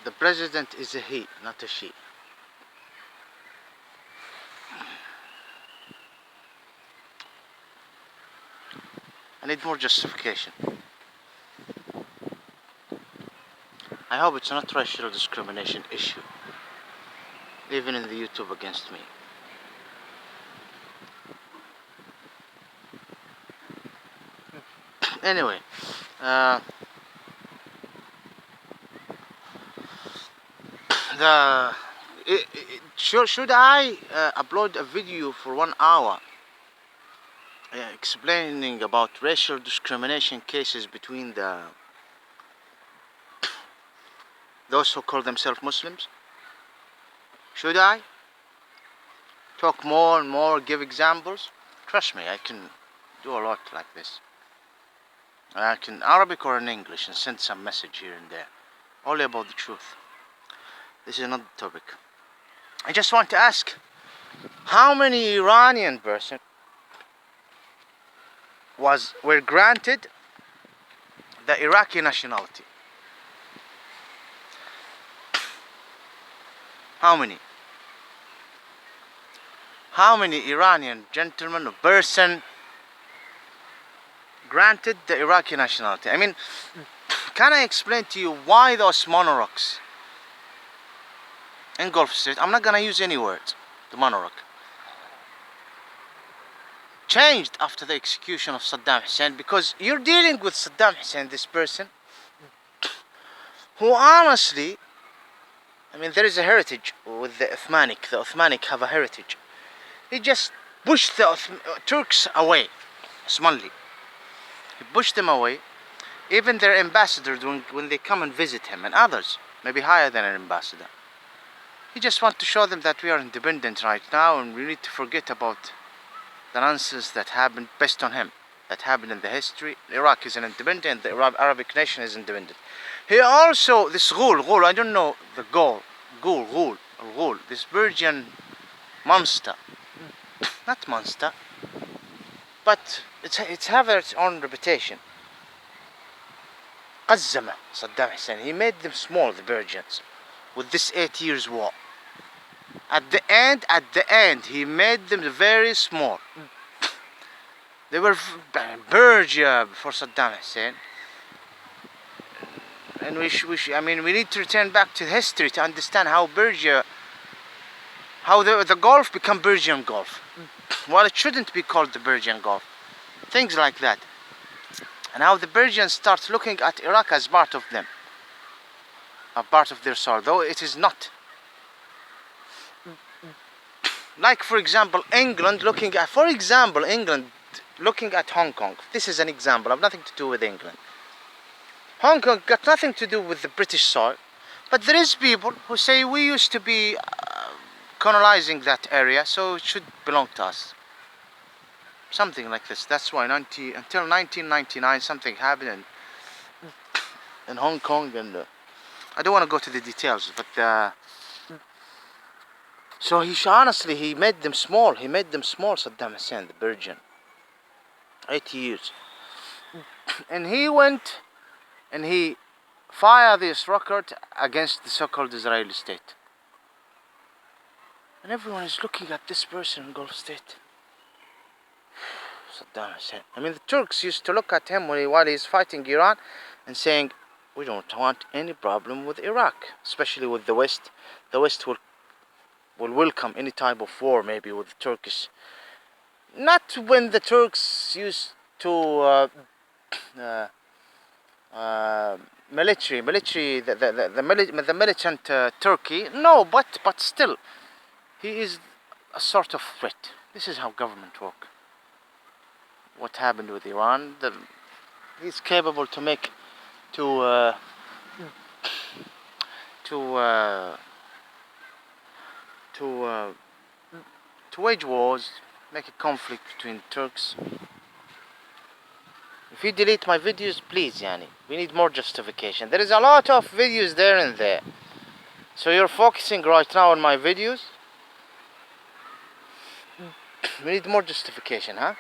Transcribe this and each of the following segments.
The president is a he, not a she. I need more justification. I hope it's not racial discrimination issue, even in the YouTube against me. Anyway, should I upload a video for 1 hour explaining about racial discrimination cases between those who call themselves Muslims? Should I talk more and more, give examples? Trust me, I can do a lot like this. I can Arabic or in English and send some message here and there, only about the truth. This is not the topic. I just want to ask, how many Iranian person were granted the Iraqi nationality? How many? How many Iranian gentlemen or person granted the Iraqi nationality? I mean, can I explain to you why those monarchs in Gulf State, I'm not gonna use any words, the monarch, changed after the execution of Saddam Hussein? Because you're dealing with Saddam Hussein, this person who honestly, I mean, there is a heritage with the Uthmanic. The Uthmanic have a heritage. He just pushed the Turks away, Osmanli. He pushed them away. Even their ambassador, when they come and visit him, and others, maybe higher than an ambassador, he just wants to show them that we are independent right now, and we need to forget about the nonsense that happened based on him, that happened in the history. Iraq is an independent, the Arabic nation is independent. He also, this Ghul, I don't know the Ghul, this Persian monster, not monster, but it's have its own reputation. قزم Saddam Hussein, he made them small, the Persians, with this 8 years war. At the end, he made them very small. They were Persia for Saddam Hussein. And we need to return back to history to understand how Persia, how the Gulf become Persian Gulf. Well, it shouldn't be called the Persian Gulf. Things like that. And how the Persians start looking at Iraq as part of them, a part of their soil, though it is not. Like, for example, England looking at Hong Kong. This is an example. I have nothing to do with England. Hong Kong got nothing to do with the British soil, but there is people who say we used to be colonizing that area, so it should belong to us. Something like this. That's why until 1999 something happened in Hong Kong, and I don't want to go to the details, but so he made them small. He made them small, Saddam Hussein, the Persian. 8 years. And he went and he fired this rocket against the so-called Israeli state. And everyone is looking at this person in Gulf State. Saddam Hussein. I mean, the Turks used to look at him while he's fighting Iran and saying, we don't want any problem with Iraq, especially with the West. The West will welcome any type of war, maybe with the Turkish. Not when the Turks used to the militant Turkey. No, but still, he is a sort of threat. This is how government work. What happened with Iran? He's capable to make to wage wars, make a conflict between Turks. If you delete my videos, please, Yani, we need more justification. There is a lot of videos there and there. So you're focusing right now on my videos. We need more justification, huh?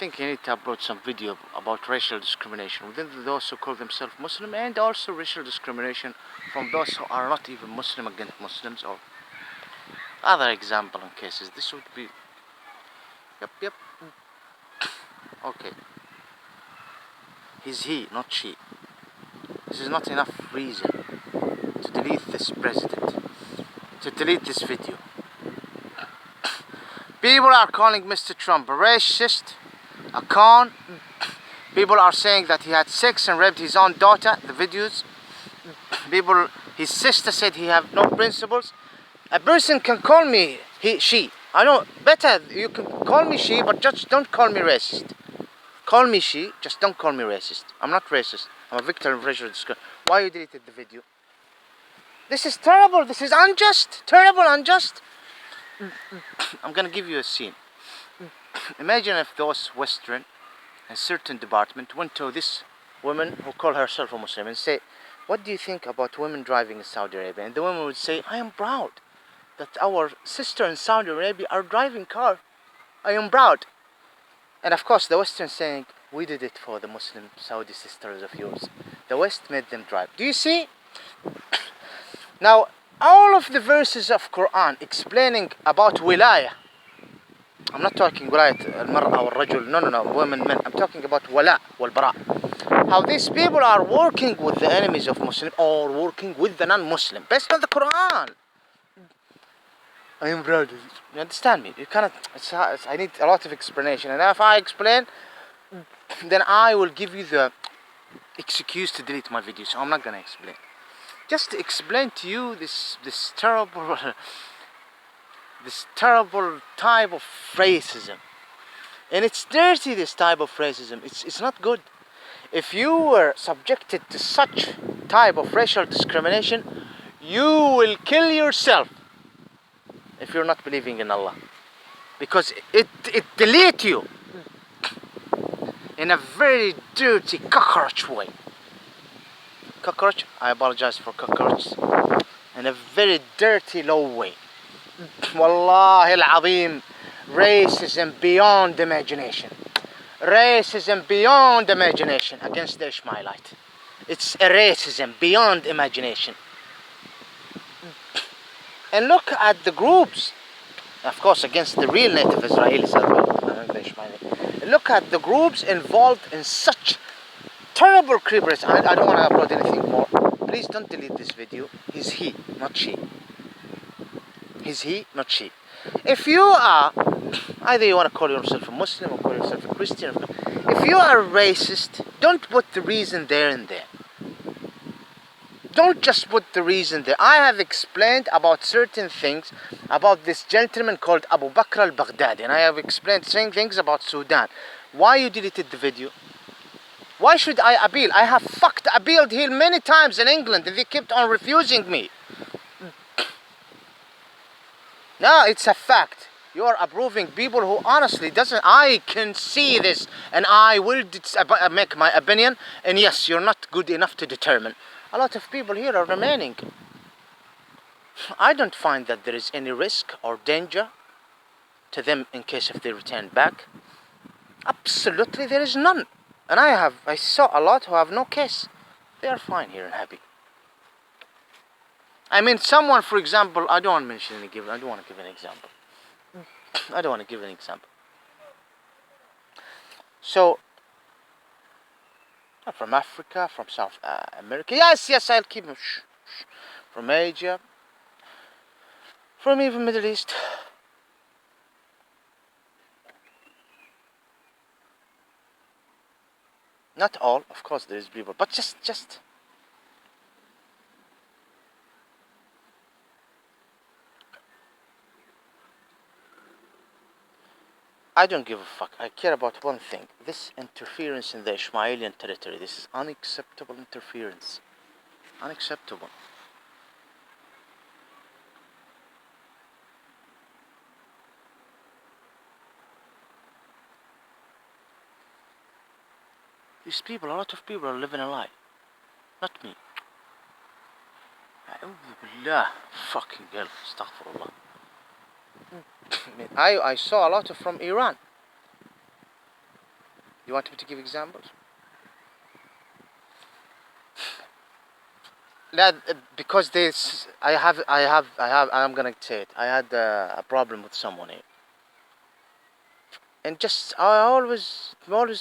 think you need to upload some video about racial discrimination within those who call themselves Muslim, and also racial discrimination from those who are not even Muslim against Muslims, or other example and cases. This would be, yep. Okay, he's he, not she. This is not enough reason to delete this president, to delete this video. People are calling Mr. Trump a racist, a con. People are saying that he had sex and raped his own daughter, the videos. People, his sister said he have no principles. A person can call me he, she. I know, better you can call me she, but just don't call me racist. Call me she, just don't call me racist. I'm not racist. I'm a victim of racial discrimination. Why you deleted the video? This is terrible. This is unjust. Terrible, unjust. I'm gonna give you a scene. Imagine if those Western and certain department went to this woman who call herself a Muslim and say, what do you think about women driving in Saudi Arabia? And the woman would say, I am proud that our sister in Saudi Arabia are driving car. I am proud. And of course the Western saying, we did it for the Muslim Saudi sisters of yours. The West made them drive. Do you see? Now, all of the verses of Quran explaining about wilayah. I'm not talking wilayah al-mar'a wal-rajul. No, women, men. I'm talking about wala wal-bara. How these people are working with the enemies of Muslim or working with the non-Muslim based on the Quran. I am proud of it. You understand me? You cannot. I need a lot of explanation, and if I explain, then I will give you the excuse to delete my video. So I'm not gonna explain. Just to explain to you this terrible type of racism, and it's dirty. This type of racism. It's not good. If you were subjected to such type of racial discrimination, you will kill yourself if you're not believing in Allah, because it deletes you in a very dirty cockroach way. Cockroach, I apologize for cockroaches, in a very dirty low way. Wallahi al-azim, racism beyond imagination. Racism beyond imagination against the Ishmaelite. It's a racism beyond imagination. And look at the groups, of course against the real native Israelis as well, the Ishmaelite. Look at the groups involved in such terrible creepers. I don't want to upload anything more. Please don't delete this video. He's he, not she. He's he, not she. If you are, either you want to call yourself a Muslim or call yourself a Christian, if you are racist, don't put the reason there and there. Don't just put the reason there. I have explained about certain things about this gentleman called Abu Bakr al-Baghdadi, and I have explained certain things about Sudan. Why you deleted the video? Why should I appeal? I have appealed here many times in England and they kept on refusing me. No, it's a fact. You are approving people who honestly doesn't. I can see this and I will make my opinion, and yes, you're not good enough to determine. A lot of people here are remaining. I don't find that there is any risk or danger to them in case if they return back. Absolutely there is none. And I saw a lot who have no case. They are fine here and happy. I mean, someone, for example, I don't want to mention any given. I don't want to give an example. I don't want to give an example. So, from Africa, from South America. Yes, I'll keep them. From Asia, from even Middle East. Not all, of course, there is people, but just. I don't give a fuck. I care about one thing. This interference in the Ishmaelian territory. This is unacceptable interference. Unacceptable. These people, a lot of people are living a lie. Not me. A'udhu billah. Fucking hell. Astaghfirullah. I saw a lot from Iran. You want me to give examples? That because this, I'm gonna say it. I had a problem with someone here, and just I always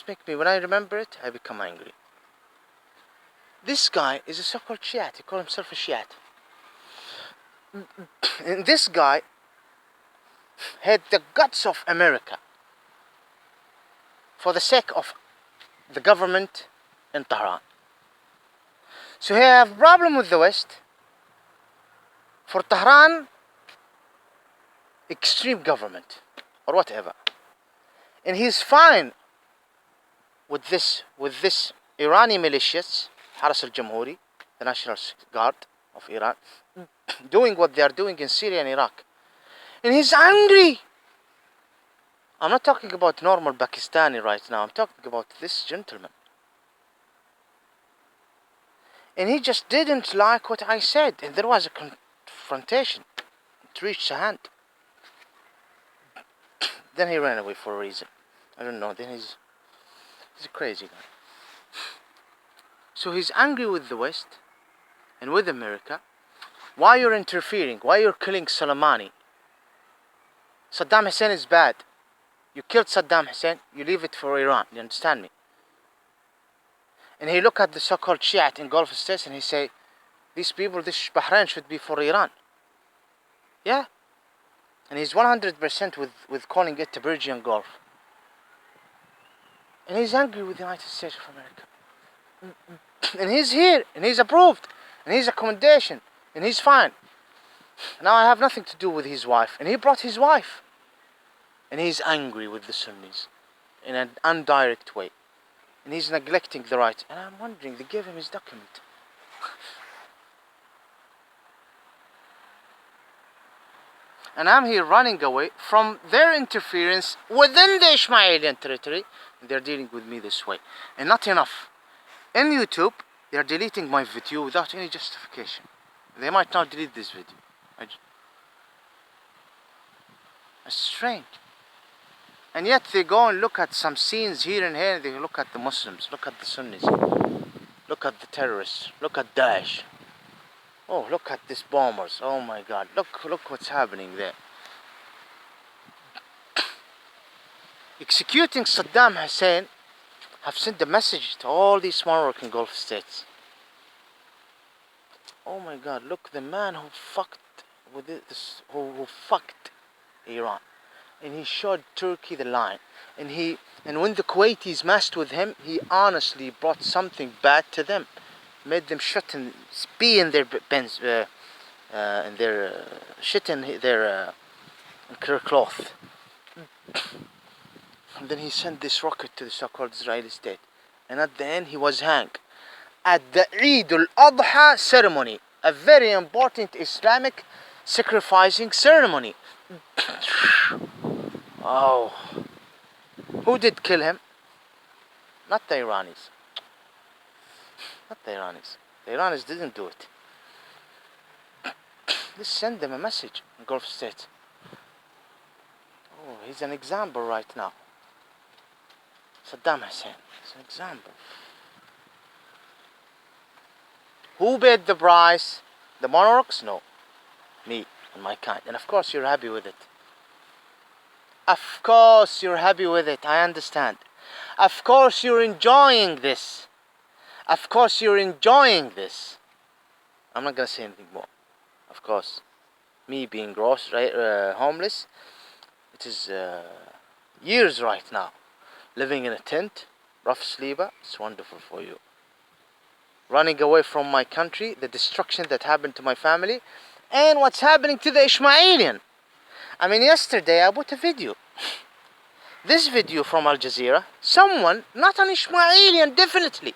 make me, when I remember it, I become angry. This guy is a so-called Shiite. He calls himself a Shiite, and this guy had the guts of America for the sake of the government in Tehran. So he have a problem with the West for Tehran extreme government or whatever, and he's fine with this Irani militias, Haras al-Jamhuri, the National Guard of Iran, doing what they are doing in Syria and Iraq, and he's angry. I'm not talking about normal Pakistani right now. I'm talking about this gentleman. And he just didn't like what I said, and there was a confrontation. It reached a hand. Then he ran away for a reason. I don't know. Then he's a crazy guy. So he's angry with the West and with America. Why you're interfering? Why you're killing Soleimani? Saddam Hussein is bad. You killed Saddam Hussein, you leave it for Iran. You understand me? And he look at the so-called Shiite in Gulf states and he say, these people, this Bahrain should be for Iran. Yeah. And he's 100% with calling it the Persian Gulf. And he's angry with the United States of America. And he's here, and he's approved, and he's a commendation, and he's fine. Now I have nothing to do with his wife. And he brought his wife. And he's angry with the Sunnis in an indirect way. And he's neglecting the rights. And I'm wondering, they gave him his document. And I'm here running away from their interference within the ISHMAELIAN territory. And they're dealing with me this way. And not enough. In YouTube, they're deleting my video without any justification. They might not delete this video. It's strange. And yet they go and look at some scenes here and here, and they look at the Muslims, look at the Sunnis, look at the terrorists, look at Daesh. Oh, look at these bombers. Oh my God, look what's happening there. Executing Saddam Hussein have sent a message to all these Moroccan Gulf states. Oh my God, look, the man who fucked with this, who fucked Iran. And he showed Turkey the line. And when the Kuwaitis messed with him, he honestly brought something bad to them. Made them shit and pee in their pens, in their shit in their cloth. And then he sent this rocket to the so-called Israeli state. And at the end, he was hanged at the Eid al-Adha ceremony, a very important Islamic sacrificing ceremony. Oh, who did kill him? Not the Iranis. Not the Iranis. The Iranis didn't do it. Let's send them a message in Gulf states. Oh, he's an example right now. Saddam Hussein is an example. Who paid the price? The monarchs? No. Me and my kind. And of course you're happy with it. Of course you're happy with it. I understand. Of course you're enjoying this. Of course you're enjoying this. I'm not gonna say anything more. Of course, me being homeless, it is years right now. Living in a tent, rough sleeper, it's wonderful for you. Running away from my country, the destruction that happened to my family, and what's happening to the Ishmaelian. I mean, yesterday I put a video. This video from Al Jazeera, someone, not an Ishmaelian, definitely.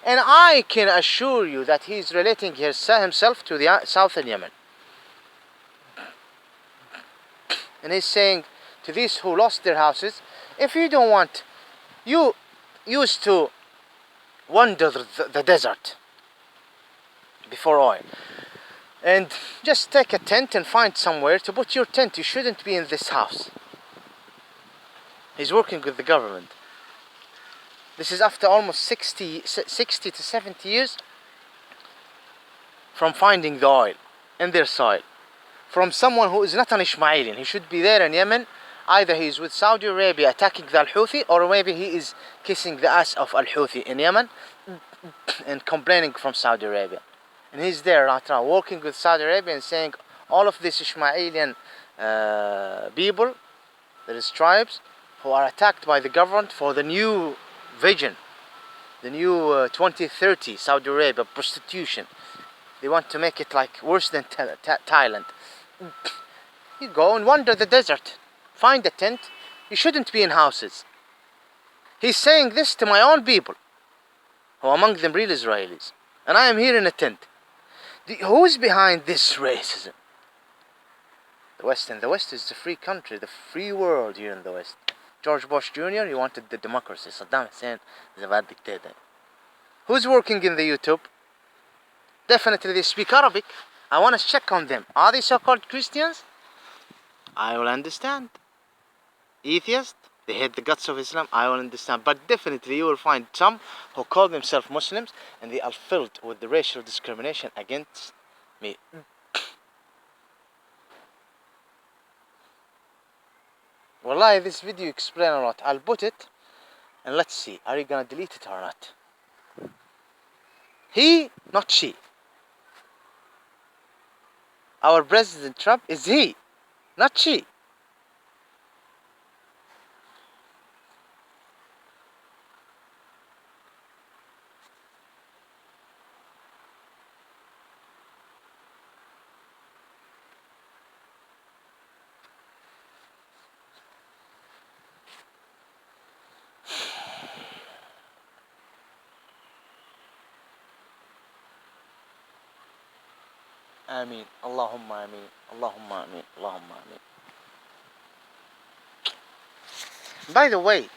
And I can assure you that he's relating himself to the southern Yemen. And he's saying to these who lost their houses, if you don't want, you used to wander the desert before oil. And just take a tent and find somewhere to put your tent. You shouldn't be in this house. He's working with the government. This is after almost 60 to 70 years from finding the oil in their soil. From someone who is not an Ishmaelian. He should be there in Yemen. Either he is with Saudi Arabia attacking the Al-Houthi, or maybe he is kissing the ass of Al-Houthi in Yemen and complaining from Saudi Arabia. And he's there right now working with Saudi Arabia and saying all of these Ishmaelian people, there is tribes who are attacked by the government for the new vision, the new 2030 Saudi Arabia prostitution. They want to make it like worse than Thailand. You go and wander the desert, find a tent. You shouldn't be in houses. He's saying this to my own people, who among them real Israelis, and I am here in a tent. Who's behind this racism? The West, and the West is the free country, the free world here in the West. George Bush Jr., he wanted the democracy. Saddam Hussein is a bad dictator. Who's working in the YouTube? Definitely they speak Arabic. I want to check on them. Are they so-called Christians? I will understand. Atheists, they hate the guts of Islam. I will understand. But definitely you will find some who call themselves Muslims and they are filled with the racial discrimination against me. Wallahi, this video explains a lot. I'll put it and let's see. Are you gonna delete it or not? He, not she. Our President Trump is he, not she. Ameen. Allahumma ameen. Allahumma ameen. Allahumma ameen. By the way,